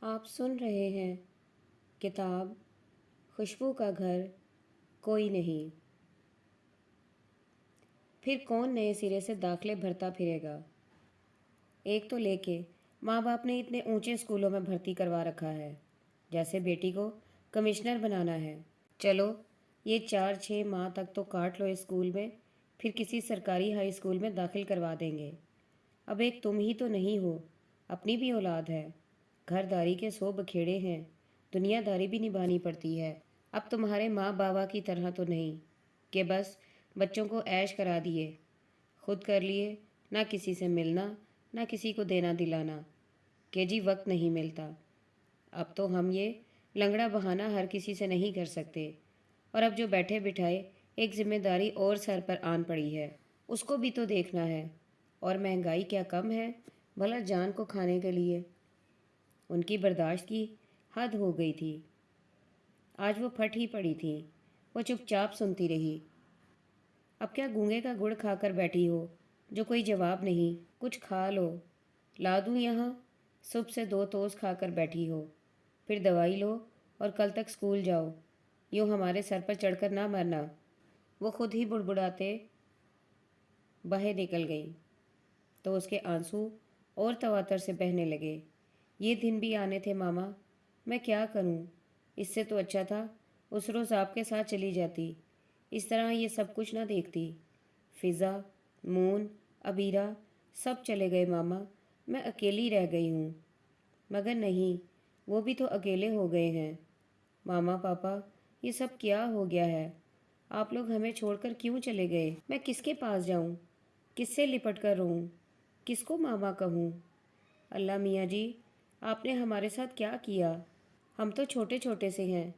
آپ سن رہے ہیں کتاب خوشبو کا گھر کوئی نہیں۔ پھر کون نئے سرے سے داخلے بھرتا پھرے گا؟ ایک تو لے کے ماں باپ نے اتنے اونچے اسکولوں میں بھرتی کروا رکھا ہے، جیسے بیٹی کو کمشنر بنانا ہے۔ چلو یہ 4-6 ماہ تک تو کاٹ لو اسکول میں، پھر کسی سرکاری ہائی اسکول میں داخل کروا دیں گے۔ اب ایک تم ہی تو نہیں ہو، اپنی بھی اولاد ہے، گھر داری کے 100 بکھیڑے ہیں، دنیا داری بھی نبھانی پڑتی ہے۔ اب تمہارے ماں بابا کی طرح تو نہیں کہ بس بچوں کو عیش کرا دیے، خود کر لیے، نہ کسی سے ملنا نہ کسی کو دینا دلانا کہ جی وقت نہیں ملتا۔ اب تو ہم یہ لنگڑا بہانہ ہر کسی سے نہیں کر سکتے، اور اب جو بیٹھے بٹھائے ایک ذمہ داری اور سر پر آن پڑی ہے، اس کو بھی تو دیکھنا ہے۔ اور مہنگائی کیا کم ہے بھلا جان کو کھانے کے لیے؟ ان کی برداشت کی حد ہو گئی تھی، آج وہ پھٹ ہی پڑی تھی۔ وہ چپ چاپ سنتی رہی۔ اب کیا گونگے کا گڑ کھا کر بیٹھی ہو جو کوئی جواب نہیں؟ کچھ کھا لو، لا دوں یہاں؟ صبح سے 2 توست کھا کر بیٹھی ہو، پھر دوائی لو اور کل تک اسکول جاؤ، یوں ہمارے سر پر چڑھ کر نہ مرنا۔ وہ خود ہی بڑبڑاتے بہے نکل گئی تو اس کے آنسو اور تواتر سے بہنے لگے۔ یہ دن بھی آنے تھے ماما، میں کیا کروں؟ اس سے تو اچھا تھا اس روز آپ کے ساتھ چلی جاتی، اس طرح یہ سب کچھ نہ دیکھتی۔ فضا، مون، عبیرہ سب چلے گئے ماما، میں اکیلی رہ گئی ہوں۔ مگر نہیں، وہ بھی تو اکیلے ہو گئے ہیں۔ ماما پاپا، یہ سب کیا ہو گیا ہے؟ آپ لوگ ہمیں چھوڑ کر کیوں چلے گئے؟ میں کس کے پاس جاؤں؟ کس سے لپٹ کر رہوں؟ کس کو ماما کہوں؟ اللہ میاں جی، آپ نے ہمارے ساتھ کیا کیا؟ ہم تو چھوٹے چھوٹے سے ہیں،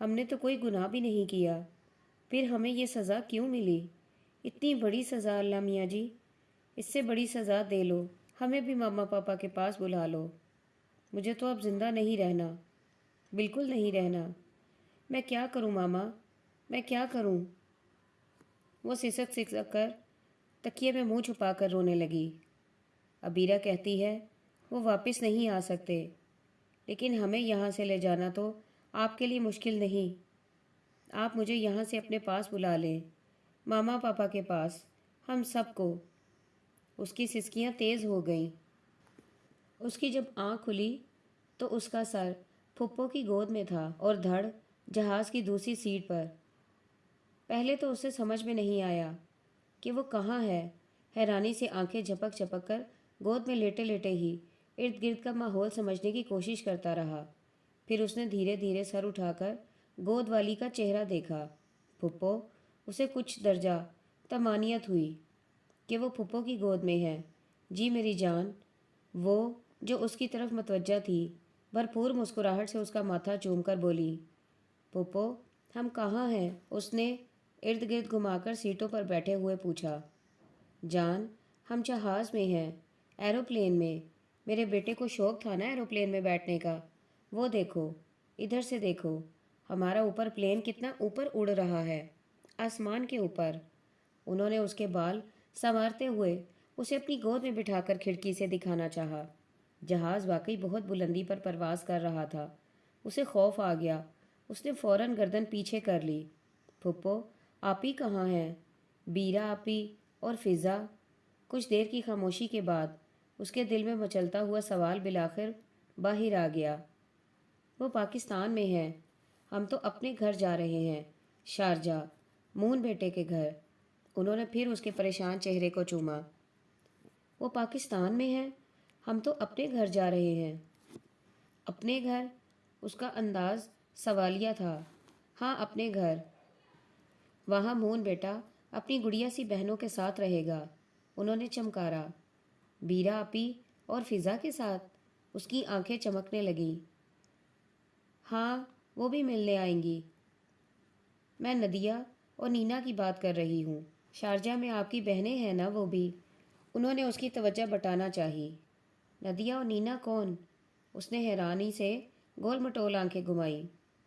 ہم نے تو کوئی گناہ بھی نہیں کیا، پھر ہمیں یہ سزا کیوں ملی؟ اتنی بڑی سزا اللہ میاں جی، اس سے بڑی سزا دے لو، ہمیں بھی ماما پاپا کے پاس بلا لو۔ مجھے تو اب زندہ نہیں رہنا، بالکل نہیں رہنا۔ میں کیا کروں ماما، میں کیا کروں؟ وہ سسک سسک کر تکیے میں منہ چھپا کر رونے لگی۔ عبیرہ کہتی ہے وہ واپس نہیں آ سکتے، لیکن ہمیں یہاں سے لے جانا تو آپ کے لیے مشکل نہیں۔ آپ مجھے یہاں سے اپنے پاس بلا لیں، ماما پاپا کے پاس، ہم سب کو۔ اس کی سسکیاں تیز ہو گئیں۔ اس کی جب آنکھ کھلی تو اس کا سر پھپھو کی گود میں تھا اور دھڑ جہاز کی دوسری سیٹ پر۔ پہلے تو اسے سمجھ میں نہیں آیا کہ وہ کہاں ہے۔ حیرانی سے آنکھیں جھپک جھپک کر گود میں لیٹے لیٹے ہی ارد گرد کا ماحول سمجھنے کی کوشش کرتا رہا۔ پھر اس نے دھیرے دھیرے سر اٹھا کر گود والی کا چہرہ دیکھا۔ پھپھو، اسے کچھ درجہ طمانینت ہوئی کہ وہ پھپھو کی گود میں ہے۔ جی میری جان، وہ جو اس کی طرف متوجہ تھی بھرپور مسکراہٹ سے اس کا ماتھا چوم کر بولی، پھپھو ہم کہاں ہیں؟ اس نے ارد گرد گھما کر سیٹوں پر بیٹھے ہوئے پوچھا۔ جان، ہم جہاز میں ہیں، ایروپلین میں۔ میرے بیٹے کو شوق تھا نا ایروپلین میں بیٹھنے کا۔ وہ دیکھو، ادھر سے دیکھو، ہمارا اوپر پلین کتنا اوپر اڑ رہا ہے، آسمان کے اوپر۔ انہوں نے اس کے بال سنوارتے ہوئے اسے اپنی گود میں بٹھا کر کھڑکی سے دکھانا چاہا۔ جہاز واقعی بہت بلندی پر پرواز کر رہا تھا۔ اسے خوف آ گیا، اس نے فوراً گردن پیچھے کر لی۔ پھپھو، آپی کہاں ہیں؟ بیرہ آپی اور فضا؟ کچھ دیر کی خاموشی کے بعد اس کے دل میں مچلتا ہوا سوال بالآخر باہر آ گیا۔ وہ پاکستان میں ہیں، ہم تو اپنے گھر جا رہے ہیں، شارجہ، مون بیٹے کے گھر۔ انہوں نے پھر اس کے پریشان چہرے کو چوما۔ وہ پاکستان میں ہیں، ہم تو اپنے گھر جا رہے ہیں۔ اپنے گھر؟ اس کا انداز سوالیہ تھا۔ ہاں اپنے گھر، وہاں مون بیٹا اپنی گڑیا سی بہنوں کے ساتھ رہے گا، انہوں نے چمکارا۔ بیرہ آپی اور فضا کے ساتھ؟ اس کی آنکھیں چمکنے لگیں۔ ہاں وہ بھی ملنے آئیں گی۔ میں ندیہ اور نینا کی بات کر رہی ہوں، شارجہ میں آپ کی بہنیں ہیں نا وہ بھی؟ انہوں نے اس کی توجہ بٹانا چاہی۔ ندیہ اور نینا کون؟ اس نے حیرانی سے گول مٹول آنکھیں گھمائیں۔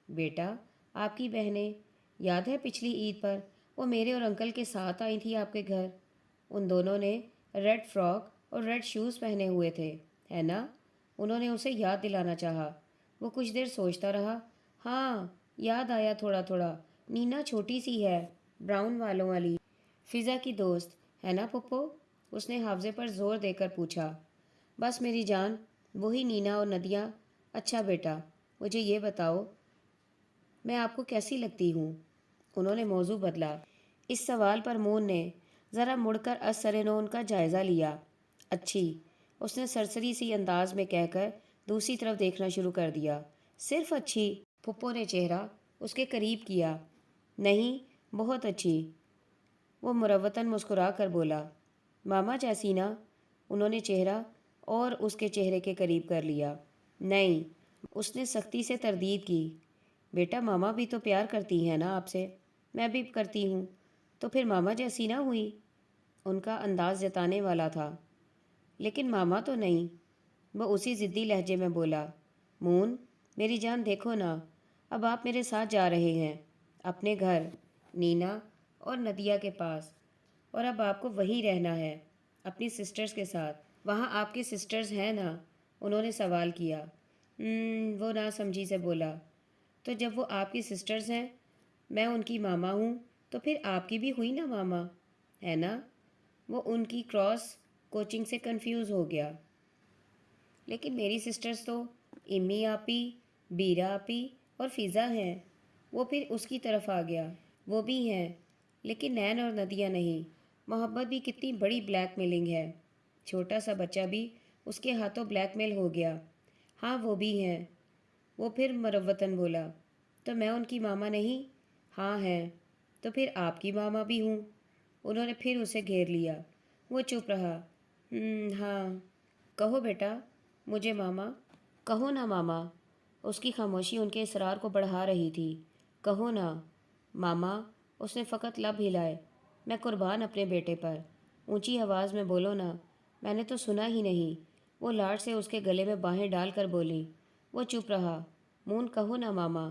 بیٹا آپ کی بہنیں، یاد ہے پچھلی عید پر وہ میرے اور انکل کے ساتھ آئی تھی آپ کے گھر؟ ان دونوں نے ریڈ فراک اور ریڈ شوز پہنے ہوئے تھے، ہے نا؟ انہوں نے اسے یاد دلانا چاہا۔ وہ کچھ دیر سوچتا رہا۔ ہاں، یاد آیا تھوڑا تھوڑا، نینا چھوٹی سی ہے، براؤن والوں والی، فضا کی دوست ہے نا پپو؟ اس نے حافظے پر زور دے کر پوچھا۔ بس میری جان، وہی نینا اور ندیہ۔ اچھا بیٹا، مجھے یہ بتاؤ میں آپ کو کیسی لگتی ہوں؟ انہوں نے موضوع بدلا۔ اس سوال پر مون نے ذرا مڑ کر از سر نو ان کا جائزہ لیا۔ اچھی، اس نے سرسری سی انداز میں کہہ کر دوسری طرف دیکھنا شروع کر دیا۔ صرف اچھی؟ پھپھو نے چہرہ اس کے قریب کیا۔ نہیں، بہت اچھی، وہ مروتاً مسکرا کر بولا۔ ماما جیسی نا؟ انہوں نے چہرہ اور اس کے چہرے کے قریب کر لیا۔ نہیں، اس نے سختی سے تردید کی۔ بیٹا، ماما بھی تو پیار کرتی ہیں نا آپ سے؟ میں بھی کرتی ہوں، تو پھر ماما جیسی نہ ہوئی؟ ان کا انداز جتانے والا تھا۔ لیکن ماما تو نہیں، وہ اسی ضدی لہجے میں بولا۔ مون میری جان، دیکھو نا، اب آپ میرے ساتھ جا رہے ہیں اپنے گھر، نینا اور ندیہ کے پاس، اور اب آپ کو وہیں رہنا ہے اپنی سسٹرز کے ساتھ۔ وہاں آپ کی سسٹرز ہیں نا؟ انہوں نے سوال کیا۔ وہ نا سمجھی سے بولا۔ تو جب وہ آپ کی سسٹرز ہیں، میں ان کی ماما ہوں، تو پھر آپ کی بھی ہوئی نا ماما، ہے نا؟ وہ ان کی کراس کوچنگ سے کنفیوز ہو گیا۔ لیکن میری سسٹرز تو امی آپی، بیرا آپی اور فضا ہیں۔ وہ پھر اس کی طرف آ گیا۔ وہ بھی ہیں، لیکن نین اور ندیہ نہیں۔ محبت بھی کتنی بڑی بلیک میلنگ ہے، چھوٹا سا بچہ بھی اس کے ہاتھوں بلیک میل ہو گیا۔ ہاں وہ بھی ہیں، وہ پھر مروتاً بولا۔ تو میں ان کی ماما نہیں؟ ہاں ہیں، تو پھر آپ کی ماما بھی ہوں۔ انہوں نے پھر اسے گھیر لیا۔ وہ چپ رہا۔ ہاں، کہو بیٹا، مجھے ماما کہو نا ماما۔ اس کی خاموشی ان کے اصرار کو بڑھا رہی تھی۔ کہو نا ماما، اس نے فقط لب ہلائے۔ میں قربان اپنے بیٹے پر، اونچی آواز میں بولو نا، میں نے تو سنا ہی نہیں۔ وہ لاڈ سے اس کے گلے میں باہیں ڈال کر بولی۔ وہ چپ رہا۔ مون کہو نا ماما۔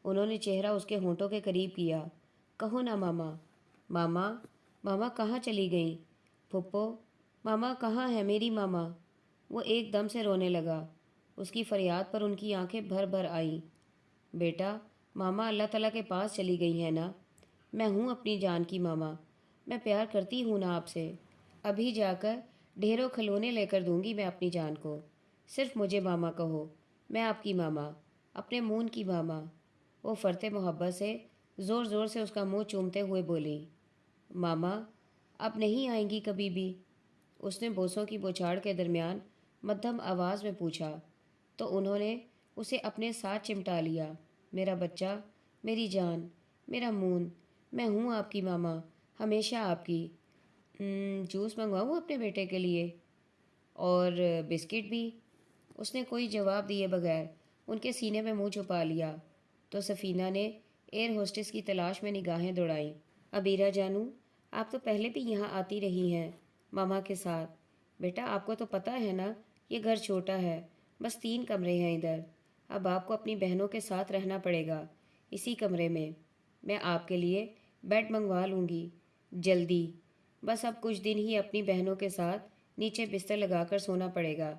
انہوں نے چہرہ اس کے ہونٹوں کے قریب کیا۔ کہو نا ماما۔ ماما، ماما کہاں چلی گئیں؟ پھپھو، ماما کہاں ہے میری ماما؟ وہ ایک دم سے رونے لگا۔ اس کی فریاد پر ان کی آنکھیں بھر بھر آئیں۔ بیٹا، ماما اللہ تعالیٰ کے پاس چلی گئی ہیں نا؟ میں ہوں اپنی جان کی ماما، میں پیار کرتی ہوں نا آپ سے۔ ابھی جا کر ڈھیروں کھلونے لے کر دوں گی میں اپنی جان کو۔ صرف مجھے ماما کہو، میں آپ کی ماما، اپنے مون کی ماما۔ وہ فرتے محبت سے زور زور سے اس کا منہ چومتے ہوئے بولی۔ ماما اب نہیں آئیں گی کبھی بھی؟ اس نے بوسوں کی بوچھاڑ کے درمیان مدھم آواز میں پوچھا، تو انہوں نے اسے اپنے ساتھ چمٹا لیا۔ میرا بچہ، میری جان، میرا مون، میں ہوں آپ کی ماما، ہمیشہ آپ کی۔ جوس منگواؤں اپنے بیٹے کے لیے؟ اور بسکٹ بھی؟ اس نے کوئی جواب دیے بغیر ان کے سینے میں منہ چھپا لیا۔ تو سفینہ نے ایئر ہوسٹس کی تلاش میں نگاہیں دوڑائیں۔ عبیرہ جانو، آپ تو پہلے بھی یہاں آتی رہی ہیں ماما کے ساتھ۔ بیٹا، آپ کو تو پتہ ہے نا، یہ گھر چھوٹا ہے، بس 3 کمرے ہیں ادھر۔ اب آپ کو اپنی بہنوں کے ساتھ رہنا پڑے گا اسی کمرے میں۔ میں آپ کے لیے بیڈ منگوا لوں گی جلدی، بس اب کچھ دن ہی اپنی بہنوں کے ساتھ نیچے بستر لگا کر سونا پڑے گا۔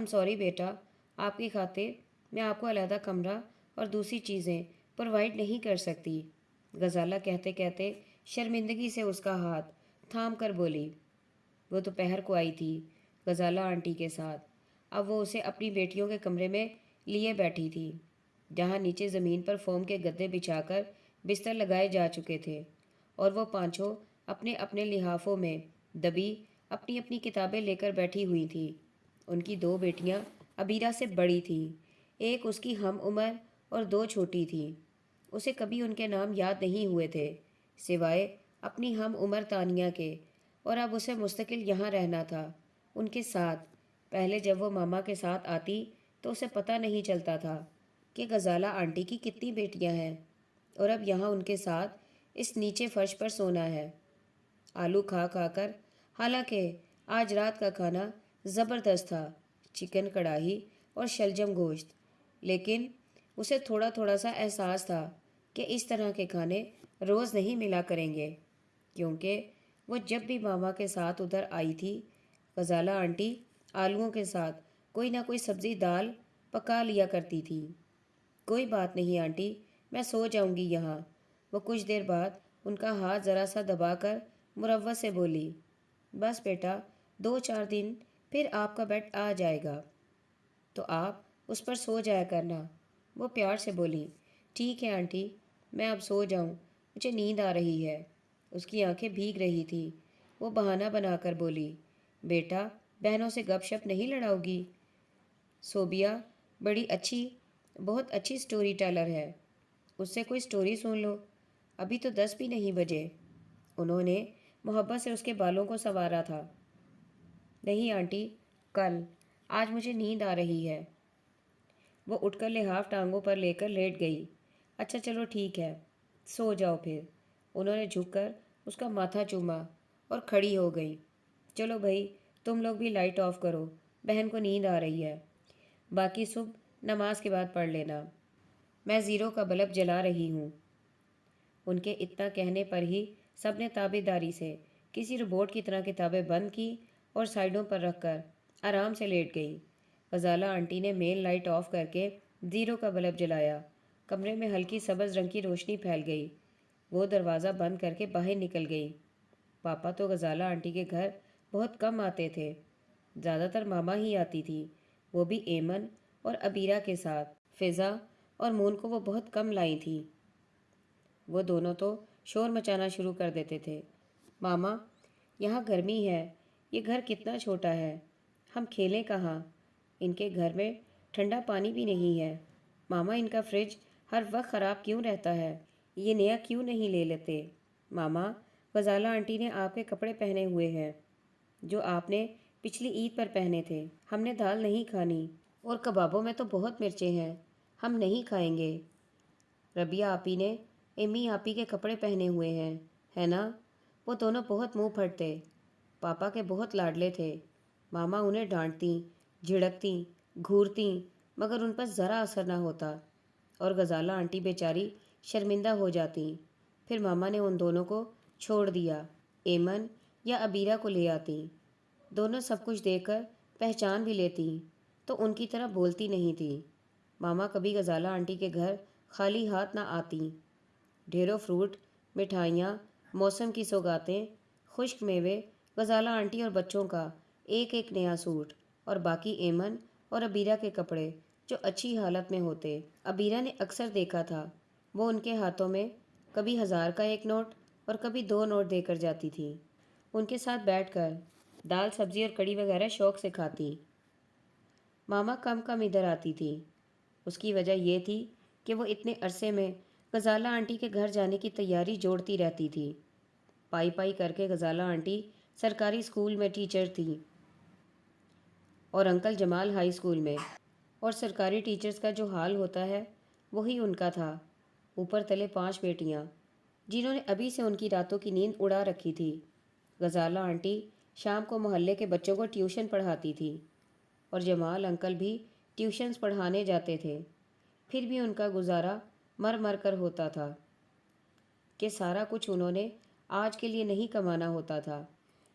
سوری بیٹا، آپ کی خاطر میں آپ کو علیحدہ کمرہ اور دوسری چیزیں پرووائڈ نہیں کر سکتی۔ غزالہ کہتے کہتے شرمندگی سے اس کا ہاتھ تھام کر بولی۔ وہ دوپہر کو آئی تھی غزالہ آنٹی کے ساتھ۔ اب وہ اسے اپنی بیٹیوں کے کمرے میں لیے بیٹھی تھی، جہاں نیچے زمین پر فوم کے گدے بچھا کر بستر لگائے جا چکے تھے، اور وہ پانچوں اپنے اپنے لحافوں میں دبی اپنی اپنی کتابیں لے کر بیٹھی ہوئی تھیں۔ ان کی 2 بیٹیاں عبیرہ سے بڑی تھیں، ایک اس کی ہم عمر اور 2 چھوٹی تھیں۔ اسے کبھی ان کے نام یاد نہیں ہوئے تھے سوائے اپنی ہم عمر تانیہ کے، اور اب اسے مستقل یہاں رہنا تھا ان کے ساتھ۔ پہلے جب وہ ماما کے ساتھ آتی تو اسے پتہ نہیں چلتا تھا کہ غزالہ آنٹی کی کتنی بیٹیاں ہیں، اور اب یہاں ان کے ساتھ اس نیچے فرش پر سونا ہے آلو کھا کھا کر۔ حالانکہ آج رات کا کھانا زبردست تھا، چکن کڑاہی اور شلجم گوشت، لیکن اسے تھوڑا تھوڑا سا احساس تھا کہ اس طرح کے کھانے روز نہیں ملا کریں گے، کیونکہ وہ جب بھی ماما کے ساتھ ادھر آئی تھی، غزالہ آنٹی آلوؤں کے ساتھ کوئی نہ کوئی سبزی دال پکا لیا کرتی تھی۔ کوئی بات نہیں آنٹی، میں سو جاؤں گی یہاں۔ وہ کچھ دیر بعد ان کا ہاتھ ذرا سا دبا کر مروت سے بولی، بس بیٹا 2-4 دن پھر آپ کا بیڈ آ جائے گا تو آپ اس پر سو جایا کرنا۔ وہ پیار سے بولی، ٹھیک ہے آنٹی، میں اب سو جاؤں، مجھے نیند آ رہی ہے۔ اس کی آنکھیں بھیگ رہی تھی۔ وہ بہانہ بنا کر بولی، بیٹا بہنوں سے گپ شپ نہیں لڑاؤ گی؟ صوبیہ بہت اچھی سٹوری ٹیلر ہے، اس سے کوئی سٹوری سن لو، ابھی تو 10 بھی نہیں بجے۔ انہوں نے محبت سے اس کے بالوں کو سنوارا تھا۔ نہیں آنٹی، کل، آج مجھے نیند آ رہی ہے۔ وہ اٹھ کر لحاف ٹانگوں پر لے کر لیٹ گئی۔ اچھا چلو ٹھیک ہے، سو جاؤ پھر۔ انہوں نے جھک کر اس کا ماتھا چوما اور کھڑی ہو گئی۔ چلو بھائی، تم لوگ بھی لائٹ آف کرو، بہن کو نیند آ رہی ہے، باقی صبح نماز کے بعد پڑھ لینا، میں 0 کا بلب جلا رہی ہوں۔ ان کے اتنا کہنے پر ہی سب نے تابع داری سے کسی روبوٹ کی طرح کتابیں بند کی اور سائیڈوں پر رکھ کر آرام سے لیٹ گئی۔ غزالہ آنٹی نے مین لائٹ آف کر کے 0 کا بلب جلایا۔ کمرے میں ہلکی سبز رنگ کی روشنی پھیل گئی۔ وہ دروازہ بند کر کے باہر نکل گئی۔ پاپا تو غزالہ آنٹی کے گھر بہت کم آتے تھے، زیادہ تر ماما ہی آتی تھی، وہ بھی ایمن اور عبیرہ کے ساتھ۔ فضا اور مون کو وہ بہت کم لائی تھی۔ وہ دونوں تو شور مچانا شروع کر دیتے تھے، ماما یہاں گرمی ہے، یہ گھر کتنا چھوٹا ہے، ہم کھیلیں کہاں، ان کے گھر میں ٹھنڈا پانی بھی نہیں ہے، ماما ان کا فریج ہر وقت خراب کیوں رہتا ہے، یہ نیا کیوں نہیں لے لیتے، ماما غزالہ آنٹی نے آپ کے کپڑے پہنے ہوئے ہیں جو آپ نے پچھلی عید پر پہنے تھے، ہم نے دال نہیں کھانی، اور کبابوں میں تو بہت مرچیں ہیں، ہم نہیں کھائیں گے۔ ربیہ آپی نے امی آپی کے کپڑے پہنے ہوئے ہیں، ہے نا؟ وہ دونوں بہت منہ پھٹتے، پاپا کے بہت لاڈلے تھے، ماما انہیں ڈانٹتیں، جھڑکتیں، گھورتیں، مگر ان پر ذرا اثر نہ ہوتا، اور غزالہ آنٹی بیچاری شرمندہ ہو جاتیں۔ پھر ماما نے ان دونوں کو چھوڑ دیا، ایمن یا عبیرہ کو لے آتیں۔ دونوں سب کچھ دیکھ کر پہچان بھی لیتیں تو ان کی طرح بولتی نہیں تھیں۔ ماما کبھی غزالہ آنٹی کے گھر خالی ہاتھ نہ آتیں۔ ڈھیروں فروٹ، مٹھائیاں، موسم کی سوغاتیں، خشک میوے، غزالہ آنٹی اور بچوں کا ایک ایک نیا سوٹ، اور باقی ایمن اور عبیرہ کے کپڑے جو اچھی حالت میں ہوتے۔ عبیرہ نے اکثر دیکھا تھا، وہ ان کے ہاتھوں میں کبھی 1000 کا ایک نوٹ اور کبھی 2 نوٹ دے کر جاتی تھی۔ ان کے ساتھ بیٹھ کر دال سبزی اور کڑی وغیرہ شوق سے کھاتی۔ ماما کم کم ادھر آتی تھی۔ اس کی وجہ یہ تھی کہ وہ اتنے عرصے میں غزالہ آنٹی کے گھر جانے کی تیاری جوڑتی رہتی تھی۔ پائی پائی کر کے غزالہ آنٹی سرکاری اسکول میں ٹیچر تھی اور انکل جمال ہائی اسکول میں، اور سرکاری ٹیچرز کا جو حال ہوتا ہے وہی ان کا تھا۔ اوپر تلے 5 بیٹیاں جنہوں نے ابھی سے ان کی راتوں کی نیند اڑا رکھی تھی۔ غزالہ آنٹی شام کو محلے کے بچوں کو ٹیوشن پڑھاتی تھی اور جمال انکل بھی ٹیوشنز پڑھانے جاتے تھے۔ پھر بھی ان کا گزارا مر مر کر ہوتا تھا کہ سارا کچھ انہوں نے آج کے لیے نہیں کمانا ہوتا تھا،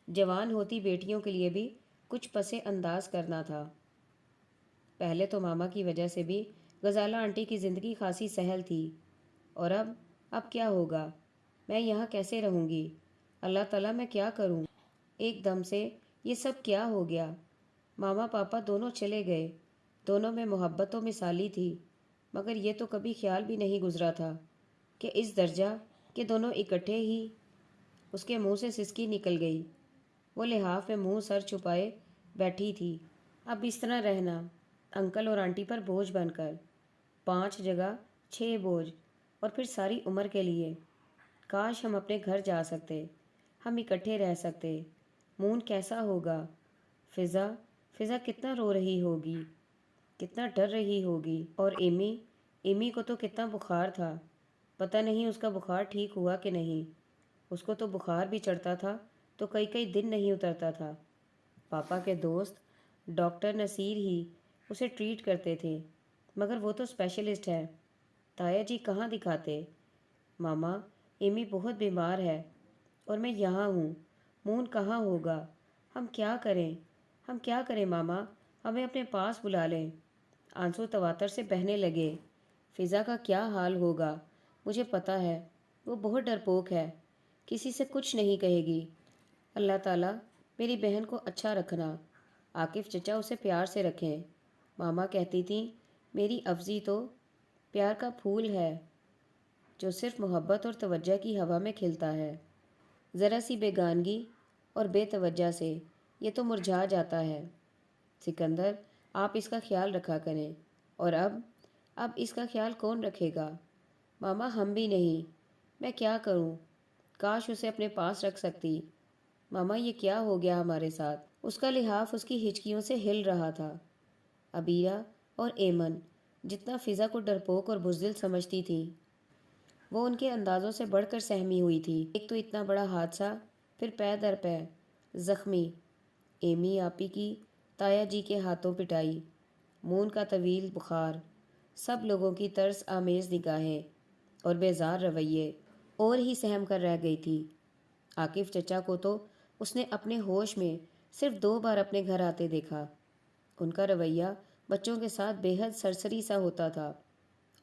جوان ہوتی بیٹیوں کے لیے بھی کچھ پس انداز کرنا تھا۔ پہلے تو ماما کی وجہ سے بھی غزالہ آنٹی کی زندگی خاصی سہل تھی، اور اب کیا ہوگا؟ میں یہاں کیسے رہوں گی؟ اللہ تعالیٰ میں کیا کروں؟ ایک دم سے یہ سب کیا ہو گیا؟ ماما پاپا دونوں چلے گئے، دونوں میں محبت تو مثالی تھی، مگر یہ تو کبھی خیال بھی نہیں گزرا تھا کہ اس درجہ کہ دونوں اکٹھے ہی۔ اس کے منہ سے سسکی نکل گئی۔ وہ لحاف میں منہ سر چھپائے بیٹھی تھی۔ اب اس طرح رہنا انکل اور آنٹی پر بوجھ بن کر، 5 جگہ 6 بوجھ، اور پھر ساری عمر کے لیے۔ کاش ہم اپنے گھر جا سکتے، ہم اکٹھے رہ سکتے۔ مون کیسا ہوگا؟ فضا کتنا رو رہی ہوگی، کتنا ڈر رہی ہوگی، اور ایمی کو تو کتنا بخار تھا، پتہ نہیں اس کا بخار ٹھیک ہوا کہ نہیں۔ اس کو تو بخار بھی چڑھتا تھا تو کئی دن نہیں اترتا تھا۔ پاپا کے دوست ڈاکٹر نصیر ہی اسے ٹریٹ کرتے تھے، مگر وہ تو اسپیشلسٹ ہے، تایا جی کہاں دکھاتے؟ ماما ایمی بہت بیمار ہے اور میں یہاں ہوں، مون کہاں ہوگا؟ ہم کیا کریں ماما؟ ہمیں اپنے پاس بلا لیں۔ آنسو تواتر سے بہنے لگے۔ فضا کا کیا حال ہوگا؟ مجھے پتہ ہے، وہ بہت ڈرپوک ہے، کسی سے کچھ نہیں کہے گی۔ اللہ تعالیٰ میری بہن کو اچھا رکھنا، عاقف چچا اسے پیار سے رکھیں۔ ماما کہتی تھیں میری افزی تو پیار کا پھول ہے جو صرف محبت اور توجہ کی ہوا میں کھلتا ہے۔ ذرا سی بیگانگی اور بے توجہ سے یہ تو مرجھا جاتا ہے۔ سکندر، آپ اس کا خیال رکھا کریں۔ اور اب اس کا خیال کون رکھے گا؟ ماما ہم بھی نہیں۔ میں کیا کروں؟ کاش اسے اپنے پاس رکھ سکتی۔ ماما یہ کیا ہو گیا ہمارے ساتھ؟ اس کا لحاف اس کی ہچکیوں سے ہل رہا تھا۔ عبیرہ اور ایمن جتنا فضا کو ڈرپوک اور بزدل سمجھتی تھی، وہ ان کے اندازوں سے بڑھ کر سہمی ہوئی تھی۔ ایک تو اتنا بڑا حادثہ، پھر پے در پے زخمی، ایمی آپی کی تایا جی کے ہاتھوں پٹائی، مون کا طویل بخار، سب لوگوں کی ترس آمیز نگاہیں اور بیزار رویے، اور ہی سہم کر رہ گئی تھی۔ عاقف چچا کو تو اس نے اپنے ہوش میں صرف 2 بار اپنے گھر آتے دیکھا۔ ان کا رویہ بچوں کے ساتھ بے حد سرسری سا ہوتا تھا،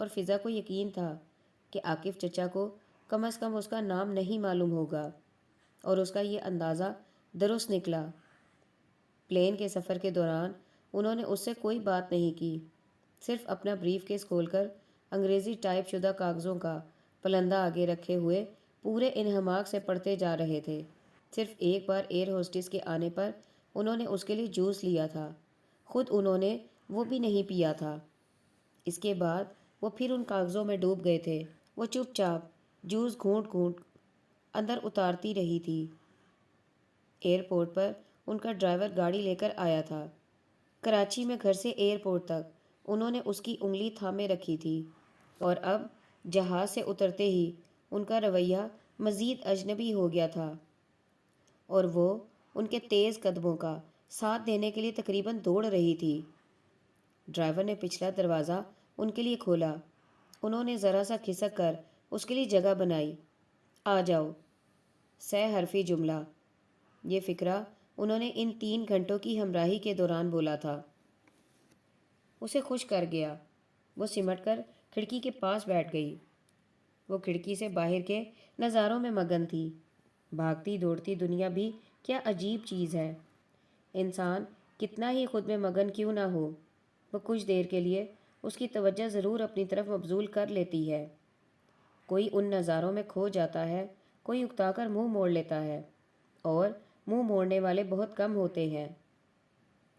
اور فضا کو یقین تھا کہ عاقف چچا کو کم از کم اس کا نام نہیں معلوم ہوگا، اور اس کا یہ اندازہ درست نکلا۔ پلین کے سفر کے دوران انہوں نے اس سے کوئی بات نہیں کی، صرف اپنا بریف کیس کھول کر انگریزی ٹائپ شدہ کاغذوں کا پلندہ آگے رکھے ہوئے پورے انہماک سے پڑھتے جا رہے تھے۔ صرف ایک بار ایئر ہوسٹس کے آنے پر انہوں نے اس کے لیے جوس لیا تھا، خود انہوں نے وہ بھی نہیں پیا تھا۔ اس کے بعد وہ پھر ان کاغذوں میں ڈوب گئے تھے۔ وہ چپ چاپ جوس گھونٹ گھونٹ اندر اتارتی رہی تھی۔ ایئرپورٹ پر ان کا ڈرائیور گاڑی لے کر آیا تھا۔ کراچی میں گھر سے ایئرپورٹ تک انہوں نے اس کی انگلی تھامے رکھی تھی، اور اب جہاز سے اترتے ہی ان کا رویہ مزید اجنبی ہو گیا تھا، اور وہ ان کے تیز قدموں کا ساتھ دینے کے لیے تقریباً دوڑ رہی تھی۔ ڈرائیور نے پچھلا دروازہ ان کے لیے کھولا۔ انہوں نے ذرا سا کھسک کر اس کے لیے جگہ بنائی۔ آ جاؤ، سہ حرفی جملہ، یہ فقرہ انہوں نے ان 3 گھنٹوں کی ہمراہی کے دوران بولا تھا۔ اسے خوش کر گیا۔ وہ سمٹ کر کھڑکی کے پاس بیٹھ گئی۔ وہ کھڑکی سے باہر کے نظاروں میں مگن تھی۔ بھاگتی دوڑتی دنیا بھی کیا عجیب چیز ہے۔ انسان کتنا ہی خود میں مگن کیوں نہ ہو، وہ کچھ دیر کے لیے اس کی توجہ ضرور اپنی طرف مبذول کر لیتی ہے۔ کوئی ان نظاروں میں کھو جاتا ہے، کوئی اکتا کر منہ موڑ لیتا ہے، اور منہ موڑنے والے بہت کم ہوتے ہیں۔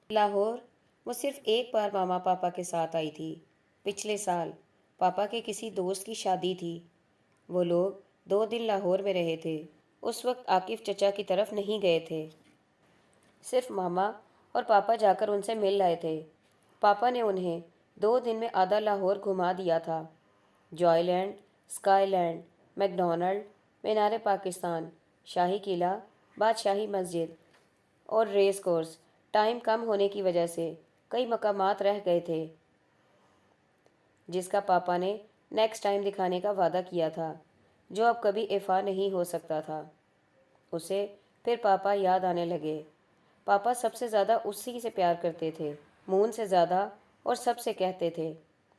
لاہور وہ صرف ایک بار ماما پاپا کے ساتھ آئی تھی۔ پچھلے سال پاپا کے کسی دوست کی شادی تھی۔ وہ لوگ 2 دن لاہور میں رہے تھے۔ اس وقت عاقف چچا کی طرف نہیں گئے تھے، صرف ماما اور پاپا جا کر ان سے مل آئے تھے۔ پاپا نے انہیں 2 دن میں آدھا لاہور گھما دیا تھا۔ Joy Land, Sky Land, McDonald, Minar Pakistan, Shahi Qila, بادشاہی مسجد اور ریس کورس۔ ٹائم کم ہونے کی وجہ سے کئی مقامات رہ گئے تھے جس کا پاپا نے نیکسٹ ٹائم دکھانے کا وعدہ کیا تھا، جو اب کبھی ایفا نہیں ہو سکتا تھا۔ اسے پھر پاپا یاد آنے لگے۔ پاپا سب سے زیادہ اسی سے پیار کرتے تھے، مون سے زیادہ، اور سب سے کہتے تھے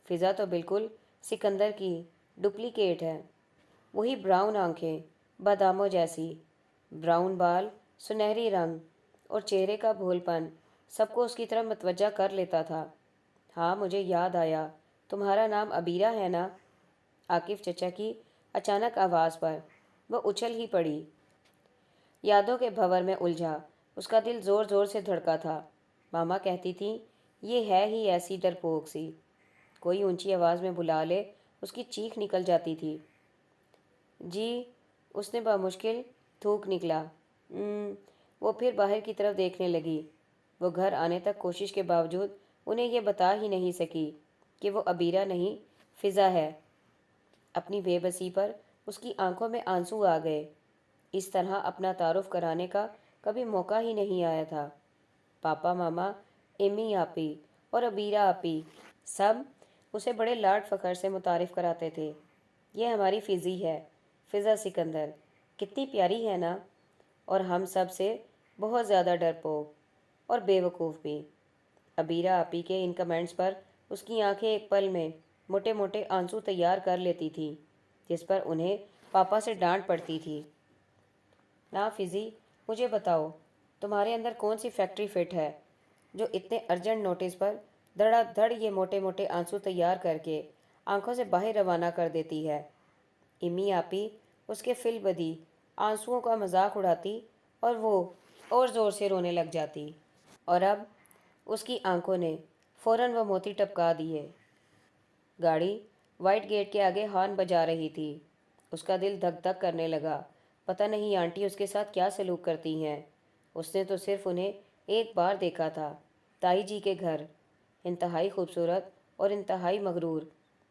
فضا تو بالکل سکندر کی ڈپلیکیٹ ہے۔ وہی براؤن آنکھیں، باداموں جیسی، براؤن بال، سنہری رنگ، اور چہرے کا بھول پن سب کو اس کی طرف متوجہ کر لیتا تھا۔ ہاں مجھے یاد آیا، تمہارا نام عبیرہ ہے نا؟ عاقف چچا کی اچانک آواز پر وہ اچھل ہی پڑی۔ یادوں کے بھنور میں الجھا اس کا دل زور زور سے دھڑکا تھا۔ ماما کہتی تھیں یہ ہے ہی ایسی ڈرپوک سی، کوئی اونچی آواز میں بلا لے اس کی چیخ نکل جاتی تھی۔ جی، اس نے بامشکل تھوک نکلا۔ وہ پھر باہر کی طرف دیکھنے لگی۔ وہ گھر آنے تک کوشش کے باوجود انہیں یہ بتا ہی نہیں سکی کہ وہ عبیرہ نہیں، فضا ہے۔ اپنی بے بسی پر اس کی آنکھوں میں آنسو آ گئے۔ اس طرح اپنا تعارف کرانے کا کبھی موقع ہی نہیں آیا تھا۔ پاپا، ماما، ایمی آپی اور عبیرہ آپی سب اسے بڑے لاڈ فخر سے متعارف کراتے تھے۔ یہ ہماری فضی ہے، فضا سکندر، کتنی پیاری ہے نا؟ اور ہم سب سے بہت زیادہ ڈرپوک اور بے وقوف بھی۔ عبیرہ آپی کے ان کمنٹس پر اس کی آنکھیں ایک پل میں موٹے موٹے آنسو تیار کر لیتی تھیں، جس پر انہیں پاپا سے ڈانٹ پڑتی تھی۔ نا فضی، مجھے بتاؤ، تمہارے اندر کون سی فیکٹری فٹ ہے جو اتنے ارجنٹ نوٹس پر دھڑا دھڑ یہ موٹے موٹے آنسو تیار کر کے آنکھوں سے باہر روانہ کر دیتی ہے؟ امی آپی اس کے فل بدی آنسوؤں کا مذاق اڑاتی اور وہ اور زور سے رونے لگ جاتی، اور اب اس کی آنکھوں نے فوراً وہ موتی ٹپکا دیے۔ گاڑی وائٹ گیٹ کے آگے ہارن بجا رہی تھی۔ اس کا دل دھک دھک کرنے لگا۔ پتہ نہیں آنٹی اس کے ساتھ کیا سلوک کرتی ہیں۔ اس نے تو صرف انہیں ایک بار دیکھا تھا۔ تائی جی کے گھر، انتہائی خوبصورت اور انتہائی مغرور،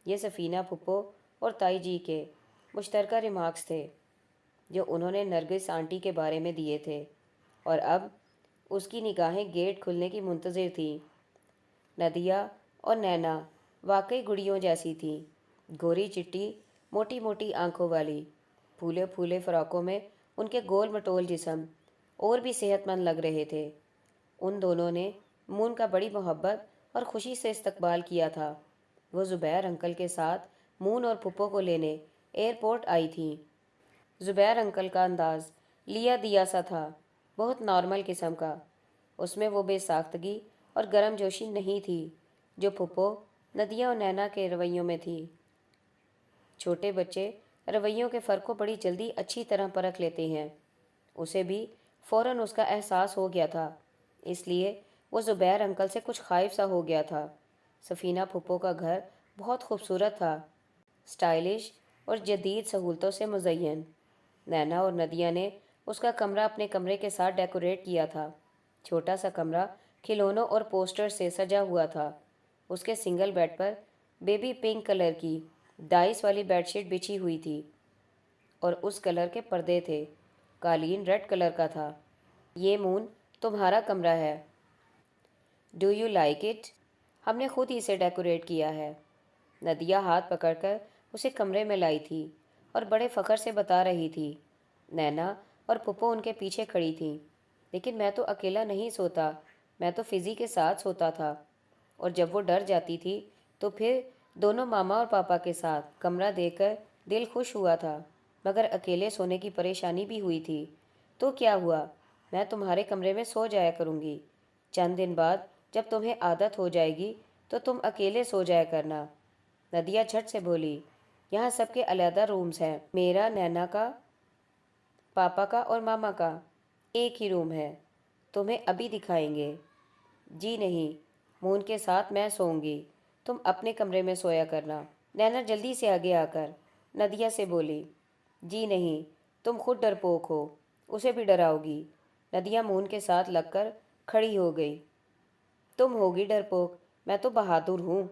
یہ سفینہ پھپھو اور تائی جی کے مشترکہ ریمارکس تھے جو انہوں نے نرگس آنٹی کے بارے میں دیے تھے، اور اب اس کی نگاہیں گیٹ کھلنے کی منتظر تھیں۔ ندیہ اور نینا واقعی گڑیوں جیسی تھیں، گوری چٹی موٹی موٹی آنکھوں والی، پھولے پھولے فراقوں میں ان کے گول مٹول جسم اور بھی صحت مند لگ رہے تھے۔ ان دونوں نے مون کا بڑی محبت اور خوشی سے استقبال کیا تھا۔ وہ زبیر انکل کے ساتھ مون اور پھپھو کو لینے ایئرپورٹ آئی تھیں۔ زبیر انکل کا انداز لیا دیا سا تھا، بہت نارمل قسم کا۔ اس میں وہ بے ساختگی اور گرم جوشی نہیں تھی جو پھپھو، ندیہ اور نینا کے رویوں میں تھی۔ چھوٹے بچے رویوں کے فرق کو بڑی جلدی اچھی طرح پرکھ لیتے ہیں۔ اسے بھی فوراً اس کا احساس ہو گیا تھا، اس لیے وہ زبیر انکل سے کچھ خائف سا ہو گیا تھا۔ سفینہ پھپھو کا گھر بہت خوبصورت تھا، اسٹائلش اور جدید سہولتوں سے مزین۔ نینا اور ندیہ نے اس کا کمرہ اپنے کمرے کے ساتھ ڈیکوریٹ کیا تھا۔ چھوٹا سا کمرہ کھلونوں اور پوسٹر سے سجا ہوا تھا۔ اس کے سنگل بیڈ پر بیبی پنک کلر کی ڈائس والی بیڈ شیٹ بچھی ہوئی تھی اور اس کلر کے پردے تھے۔ قالین ریڈ کلر کا تھا۔ یہ مون تمہارا کمرہ ہے، ڈو یو لائک اٹ؟ ہم نے خود ہی اسے ڈیکوریٹ کیا ہے۔ ندیہ ہاتھ پکڑ کر اسے کمرے میں لائی تھی اور بڑے فخر سے بتا رہی تھی۔ نینا اور پھپھو ان کے پیچھے کھڑی تھیں۔ لیکن میں تو اکیلا نہیں سوتا، میں تو فضی کے ساتھ سوتا تھا، اور جب وہ ڈر جاتی تھی تو پھر دونوں ماما اور پاپا کے ساتھ کمرہ دیکھ کر دل خوش ہوا تھا، مگر اکیلے سونے کی پریشانی بھی ہوئی تھی۔ تو کیا ہوا، میں تمہارے کمرے میں سو جایا کروں گی۔ چند دن بعد جب تمہیں عادت ہو جائے گی تو تم اکیلے سو جایا کرنا۔ ندیہ جھٹ سے بولی، یہاں سب کے علیحدہ رومز ہیں، میرا، نینا کا، پاپا کا اور ماما کا ایک ہی روم ہے، تمہیں ابھی دکھائیں گے۔ جی نہیں، مون کے ساتھ میں سوؤں گی، تم اپنے کمرے میں سویا کرنا۔ نینا جلدی سے آگے آ کر ندیہ سے بولی، جی نہیں، تم خود ڈرپوک ہو، اسے بھی ڈراؤ گی۔ ندیہ مون کے ساتھ لگ کر کھڑی ہو گئی۔ تم ہوگی ڈرپوک، میں تو بہادر ہوں۔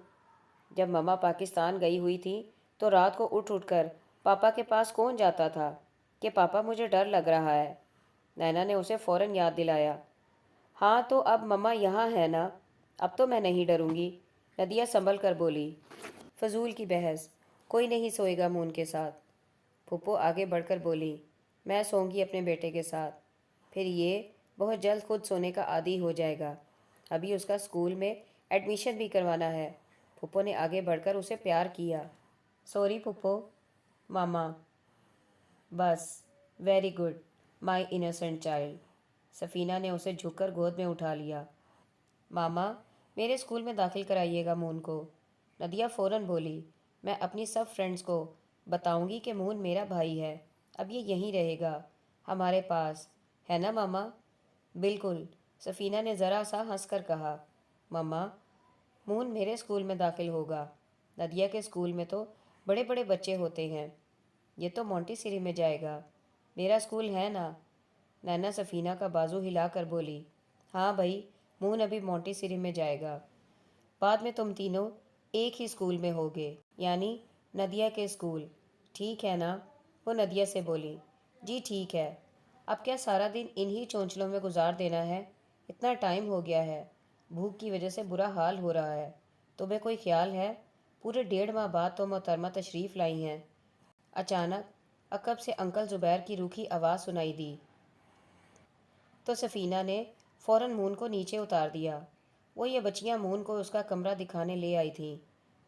جب مما پاکستان گئی ہوئی تھی تو رات کو اٹھ اٹھ کر پاپا کے پاس کون جاتا تھا کہ پاپا مجھے ڈر لگ رہا ہے؟ نینا نے اسے فوراً یاد دلایا۔ ہاں تو اب مما یہاں ہے نا، اب تو میں نہیں ڈروں گی، ندیہ سنبھل کر بولی۔ فضول کی بحث، کوئی نہیں سوئے گا مون کے ساتھ۔ پھپھو آگے بڑھ کر بولی، میں سوؤں گی اپنے بیٹے کے ساتھ، پھر یہ بہت جلد خود سونے کا عادی ہو جائے گا، ابھی اس کا اسکول میں ایڈمیشن بھی کروانا ہے۔ پھپھو نے آگے بڑھ کر اسے پیار کیا۔ سوری پھپھو، ماما، بس، ویری گڈ، مائی انوسینٹ چائلڈ۔ سفینہ نے اسے جھک کر گود میں اٹھا لیا۔ ماما، میرے اسکول میں داخل کرائیے گا مون کو۔ ندیہ فوراً بولی، میں اپنی سب فرینڈز کو بتاؤں گی کہ مون میرا بھائی ہے، اب یہ یہیں رہے گا ہمارے پاس، ہے نا ماما؟ بالکل، سفینہ نے ذرا سا ہنس کر کہا۔ مما، مون میرے اسکول میں داخل ہوگا، ندیہ کے اسکول میں تو بڑے بڑے بچے ہوتے ہیں، یہ تو مونٹی سری میں جائے گا، میرا اسکول ہے نا؟ نینا سفینہ کا بازو ہلا کر بولی، ہاں بھائی، مون ابھی مونٹی سری میں جائے گا، بعد میں تم تینوں ایک ہی اسکول میں ہوگے، یعنی ندیہ کے اسکول، ٹھیک ہے نا؟ وہ ندیہ سے بولی، جی ٹھیک ہے۔ اب کیا سارا دن انہی چونچلوں میں گزار دینا ہے؟ اتنا ٹائم ہو گیا ہے، بھوک کی وجہ سے برا حال ہو رہا ہے، تمہیں کوئی خیال ہے؟ پورے 1.5 ماہ بعد تو محترمہ تشریف لائی ہیں۔ اچانک عقب سے انکل زبیر کی روکھی آواز سنائی دی تو سفینہ نے فوراً مون کو نیچے اتار دیا وہ یہ بچیاں مون کو اس کا کمرہ دکھانے لے آئی تھیں۔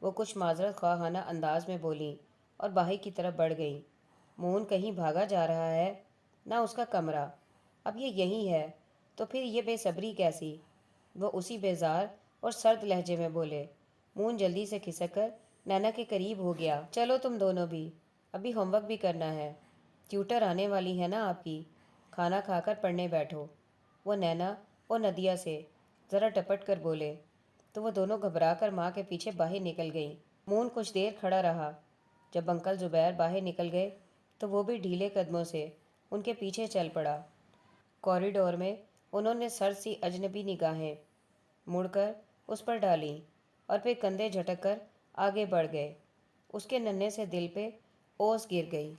وہ کچھ معذرت خواہانہ انداز میں بولیں اور باہر کی طرف بڑھ گئیں۔ مون کہیں بھاگا جا رہا ہے؟ نہ اس کا کمرہ، اب یہ یہی ہے، تو پھر یہ بے صبری کیسی؟ وہ اسی بیزار اور سرد لہجے میں بولے۔ مون جلدی سے کھسک کر نینا کے قریب ہو گیا۔ چلو تم دونوں بھی، ابھی ہوم ورک بھی کرنا ہے، ٹیوٹر آنے والی ہے نا آپ کی، کھانا کھا کر پڑھنے بیٹھو۔ وہ نینا اور ندیہ سے ذرا ٹپٹ کر بولے تو وہ دونوں گھبرا کر ماں کے پیچھے باہر نکل گئیں۔ مون کچھ دیر کھڑا رہا۔ جب انکل زبیر باہر نکل گئے تو وہ بھی ڈھیلے قدموں سے ان کے پیچھے چل پڑا۔ کوریڈور میں انہوں نے سرد سی اجنبی نگاہیں مڑ کر اس پر ڈالیں اور پھر کندھے جھٹک کر آگے بڑھ گئے۔ اس کے ننھے سے دل پہ اوس گر گئی۔